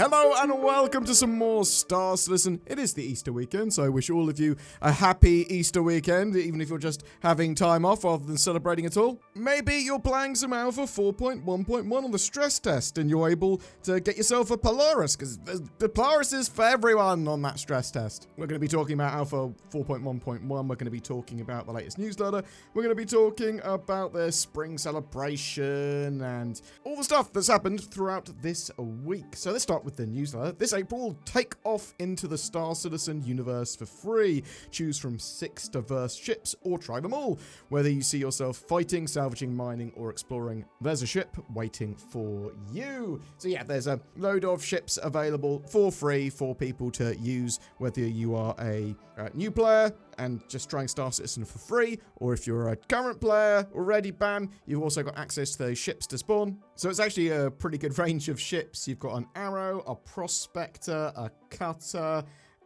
Hello and welcome to some more Star Citizen. It is the Easter weekend, so I wish all of you a happy Easter weekend, even if you're just having time off rather than celebrating at all. Maybe you're playing some Alpha 4.1.1 on the stress test and you're able to get yourself a Polaris, because the Polaris is for everyone on that stress test. We're going to be talking about Alpha 4.1.1, we're going to be talking about the latest newsletter, we're going to be talking about the spring celebration and all the stuff that's happened throughout this week. So let's start with the newsletter. This April, take off into the Star Citizen universe for free. Choose from 6 diverse ships or try them all. Whether you see yourself fighting, salvaging, mining, or exploring, there's a ship waiting for you. So yeah, there's a load of ships available for free for people to use, whether you are a new player and just trying Star Citizen for free, or if you're a current player already, bam, you've also got access to those ships to spawn. So it's actually a pretty good range of ships. You've got an Arrow, a Prospector, a Cutter,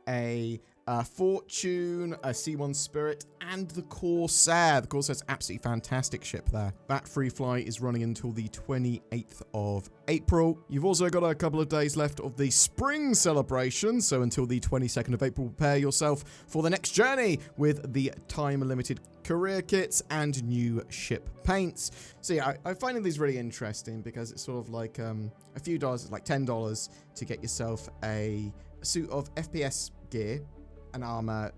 a Fortune, a C1 Spirit, and the Corsair. The Corsair's absolutely fantastic ship there. That free fly is running until the 28th of April. You've also got a couple of days left of the spring celebration, so until the 22nd of April, prepare yourself for the next journey with the time-limited career kits and new ship paints. So yeah, I'm finding these really interesting because it's sort of like a few dollars, like $10 to get yourself a suit of FPS gear, an armor,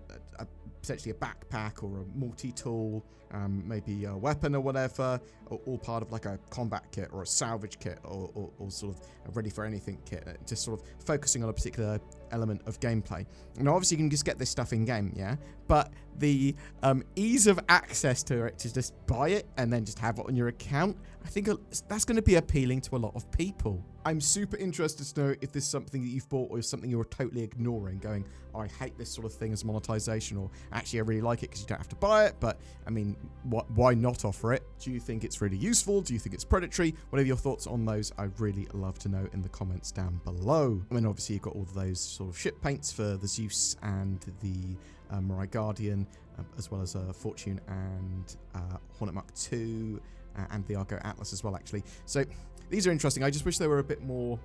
potentially a backpack or a multi-tool, maybe a weapon or whatever, all part of like a combat kit or a salvage kit or sort of a ready for anything kit, just sort of focusing on a particular element of gameplay. Now obviously you can just get this stuff in game, yeah, but the ease of access to it, to just buy it and then just have it on your account, I think that's going to be appealing to a lot of people. I'm super interested to know if this is something that you've bought or is something you're totally ignoring, going, oh, I hate this sort of thing as monetization, or actually I really like it because you don't have to buy it, but I mean, why not offer it? Do you think it's really useful? Do you think it's predatory? Whatever your thoughts on those, I'd really love to know in the comments down below. I mean, obviously you've got all of those sort of ship paints for the Zeus and the Mirai Guardian, as well as Fortune and Hornet Mark II, and the Argo Atlas as well, actually. So these are interesting. I just wish they were a bit more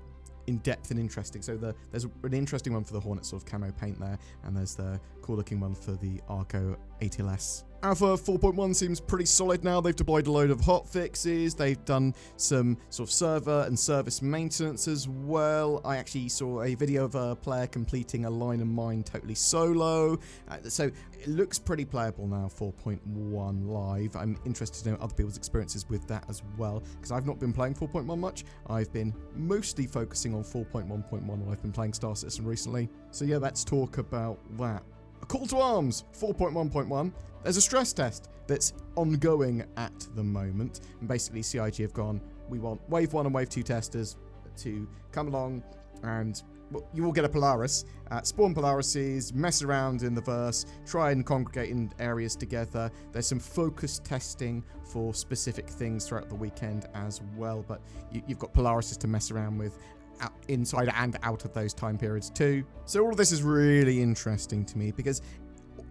in-depth and interesting. So there's an interesting one for the Hornet sort of camo paint there, and there's the cool-looking one for the Argo ATLS. Alpha 4.1 seems pretty solid now. They've deployed a load of hotfixes. They've done some sort of server and service maintenance as well. I actually saw a video of a player completing a line of mine totally solo. So it looks pretty playable now, 4.1 live. I'm interested to know other people's experiences with that as well, because I've not been playing 4.1 much. I've been mostly focusing on 4.1.1 when I've been playing Star Citizen recently. So yeah, let's talk about that. A call to arms, 4.1.1. There's a stress test that's ongoing at the moment. And basically CIG have gone, we want Wave 1 and Wave 2 testers to come along and you will get a Polaris, spawn Polarises, mess around in the verse, try and congregate in areas together. There's some focus testing for specific things throughout the weekend as well, but you've got Polarises to mess around with inside and out of those time periods too. So all of this is really interesting to me because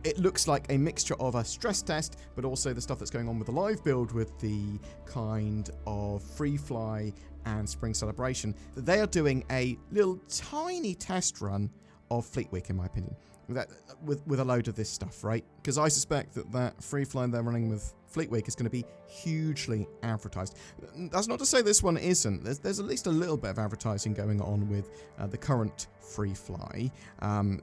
it looks like a mixture of a stress test, but also the stuff that's going on with the live build with the kind of free fly and spring celebration. They are doing a little tiny test run of Fleet Week, in my opinion, with a load of this stuff, right? Because I suspect that free fly they're running with Fleet Week is going to be hugely advertised. That's not to say this one isn't. There's at least a little bit of advertising going on with the current free fly.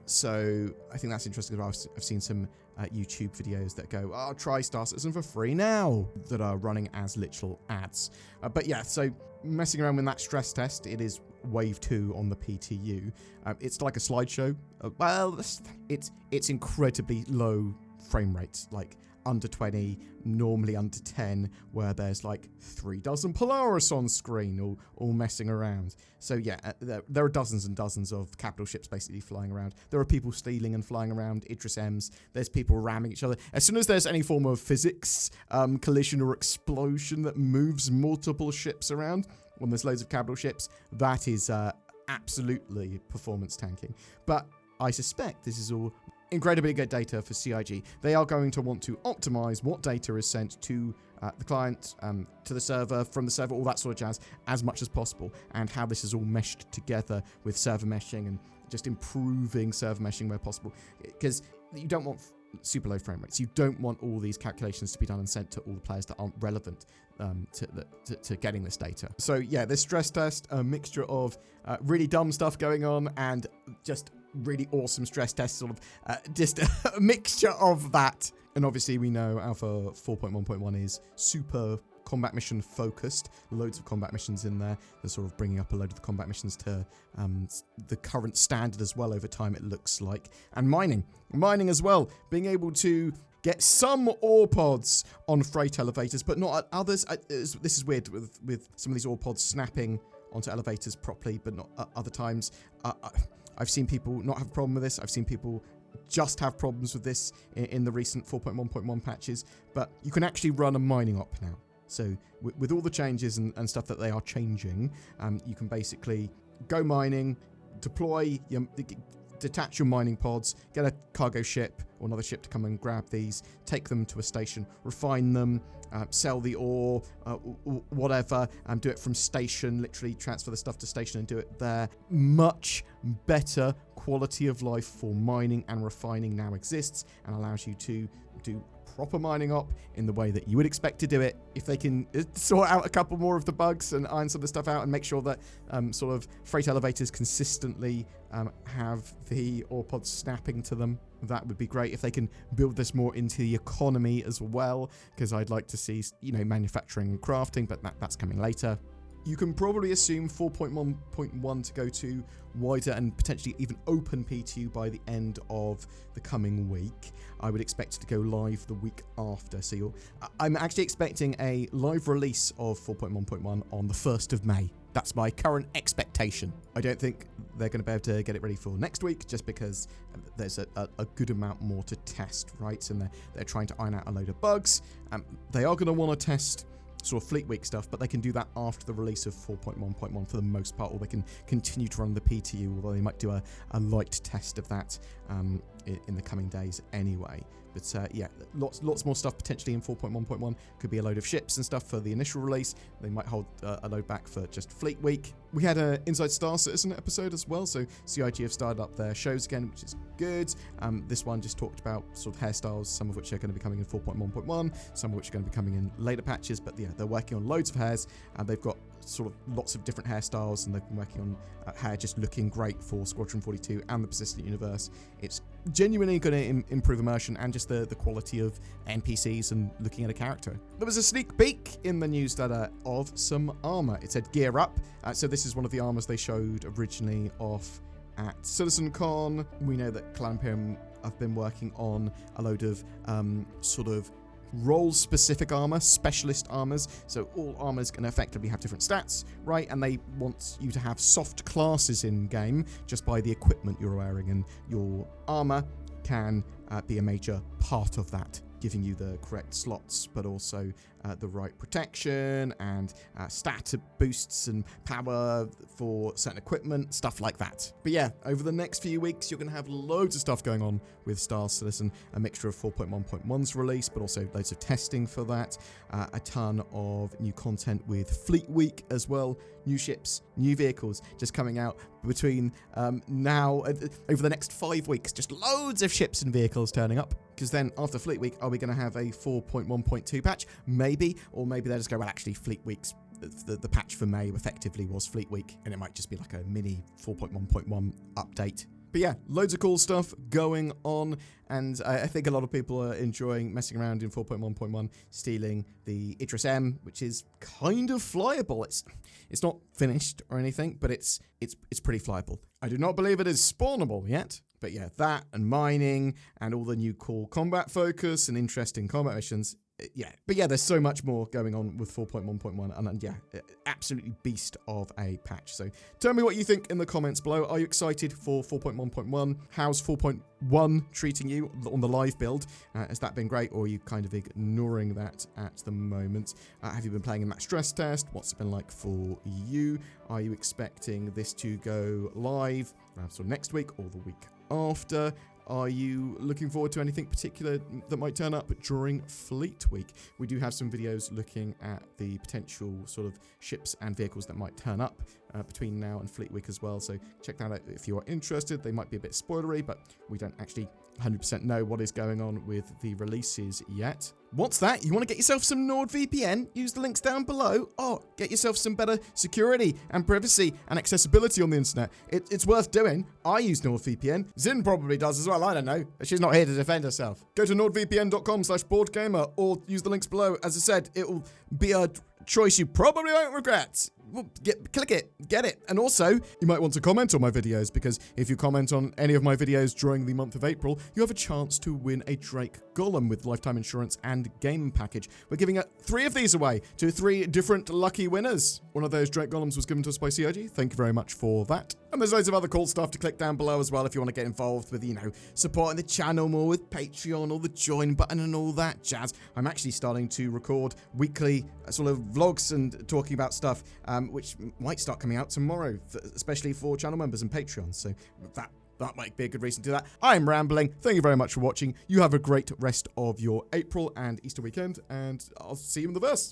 So I think that's interesting. I've seen some YouTube videos that go, oh, try Star Citizen for free now, that are running as literal ads. But yeah, so messing around with that stress test, it is Wave 2 on the PTU. It's like a slideshow. Well, it's incredibly low frame rates, like under 20, normally under 10, where there's like 3 dozen Polaris on screen, all messing around. So yeah, there are dozens and dozens of capital ships basically flying around. There are people stealing and flying around, Idris M's. There's people ramming each other. As soon as there's any form of physics, collision or explosion that moves multiple ships around, when there's loads of capital ships, that is absolutely performance tanking. But I suspect this is all incredibly good data for CIG. They are going to want to optimize what data is sent to the client, to the server, from the server, all that sort of jazz, as much as possible, and how this is all meshed together with server meshing and just improving server meshing where possible. Because you don't want super low frame rates. You don't want all these calculations to be done and sent to all the players that aren't relevant to getting this data. So yeah, this stress test, a mixture of really dumb stuff going on and just really awesome stress tests, sort of just a mixture of that. And obviously we know Alpha 4.1.1 is super combat mission focused. Loads of combat missions in there. They're sort of bringing up a load of the combat missions to the current standard as well over time, it looks like. And mining as well, being able to get some ore pods on freight elevators, but not at others. This is weird with some of these ore pods snapping onto elevators properly, but not at other times. I've seen people not have a problem with this. I've seen people just have problems with this in the recent 4.1.1 patches, but you can actually run a mining op now. So with all the changes and stuff that they are changing, you can basically go mining, detach your mining pods, get a cargo ship or another ship to come and grab these, take them to a station, refine them, sell the ore, whatever, and do it from station, literally transfer the stuff to station and do it there. Much better quality of life for mining and refining now exists and allows you to do proper mining op in the way that you would expect to do it. If they can sort out a couple more of the bugs and iron some of the stuff out and make sure that sort of freight elevators consistently have the ore pods snapping to them, that would be great. If they can build this more into the economy as well, because I'd like to see, manufacturing and crafting, but that's coming later. You can probably assume 4.1.1 to go to wider and potentially even open PTU by the end of the coming week. I would expect it to go live the week after. So I'm actually expecting a live release of 4.1.1 on the 1st of May. That's my current expectation. I don't think they're going to be able to get it ready for next week, just because there's a good amount more to test, right? And they're trying to iron out a load of bugs. They are going to want to test sort of Fleet Week stuff, but they can do that after the release of 4.1.1 for the most part, or they can continue to run the PTU, although they might do a light test of that in the coming days anyway. But yeah, lots more stuff potentially in 4.1.1. Could be a load of ships and stuff for the initial release. They might hold a load back for just Fleet Week. We had an Inside Star Citizen episode as well, so CIG have started up their shows again, which is good. This one just talked about sort of hairstyles, some of which are going to be coming in 4.1.1, some of which are going to be coming in later patches, but yeah, they're working on loads of hairs, and they've got sort of lots of different hairstyles, and they've been working on hair just looking great for Squadron 42 and the Persistent Universe. It's genuinely going to improve immersion and just the quality of NPCs and looking at a character. There was a sneak peek in the newsletter of some armor. It said gear up. So this is one of the armors they showed originally off at CitizenCon. We know that Cloud Imperium have been working on a load of sort of role-specific armor, specialist armors. So all armors can effectively have different stats, right? And they want you to have soft classes in-game just by the equipment you're wearing, and your armor can be a major part of that, giving you the correct slots, but also the right protection and stat boosts and power for certain equipment, stuff like that. But yeah, over the next few weeks, you're going to have loads of stuff going on with Star Citizen, a mixture of 4.1.1's release, but also loads of testing for that, a ton of new content with Fleet Week as well, new ships, new vehicles just coming out between now, over the next 5 weeks, just loads of ships and vehicles turning up. Because then after Fleet Week, are we going to have a 4.1.2 patch? Maybe, or maybe they'll just go, well, actually, Fleet Week's the patch for May effectively was Fleet Week, and it might just be like a mini 4.1.1 update. But yeah, loads of cool stuff going on, and I think a lot of people are enjoying messing around in 4.1.1, stealing the Idris M, which is kind of flyable. It's not finished or anything, but it's pretty flyable. I do not believe it is spawnable yet. But yeah, that and mining and all the new cool combat focus and interesting combat missions. Yeah, but yeah, there's so much more going on with 4.1.1, and yeah, absolutely beast of a patch. So tell me what you think in the comments below. Are you excited for 4.1.1? How's 4.1 treating you on the live build? Has that been great, or are you kind of ignoring that at the moment? Have you been playing in that stress test? What's it been like for you? Are you expecting this to go live sort of next week or the week after? Are you looking forward to anything particular that might turn up during Fleet Week? We do have some videos looking at the potential sort of ships and vehicles that might turn up between now and Fleet Week as well. So check that out if you are interested. They might be a bit spoilery, but we don't actually 100% know what is going on with the releases yet. What's that? You want to get yourself some NordVPN? Use the links down below. Oh, get yourself some better security and privacy and accessibility on the internet. It's worth doing. I use NordVPN. Zin probably does as well. I don't know. She's not here to defend herself. Go to nordvpn.com/BoredGamer or use the links below. As I said, it will be a choice you probably won't regret. Well, click it, get it. And also, you might want to comment on my videos, because if you comment on any of my videos during the month of April, you have a chance to win a Drake Golem with lifetime insurance and game package. We're giving 3 of these away to 3 different lucky winners. One of those Drake Golems was given to us by CIG. Thank you very much for that. And there's loads of other cool stuff to click down below as well if you want to get involved with, supporting the channel more with Patreon or the join button and all that jazz. I'm actually starting to record weekly sort of vlogs and talking about stuff, which might start coming out tomorrow, especially for channel members and Patreon. So that might be a good reason to do that. I'm rambling. Thank you very much for watching. You have a great rest of your April and Easter weekend, and I'll see you in the verse.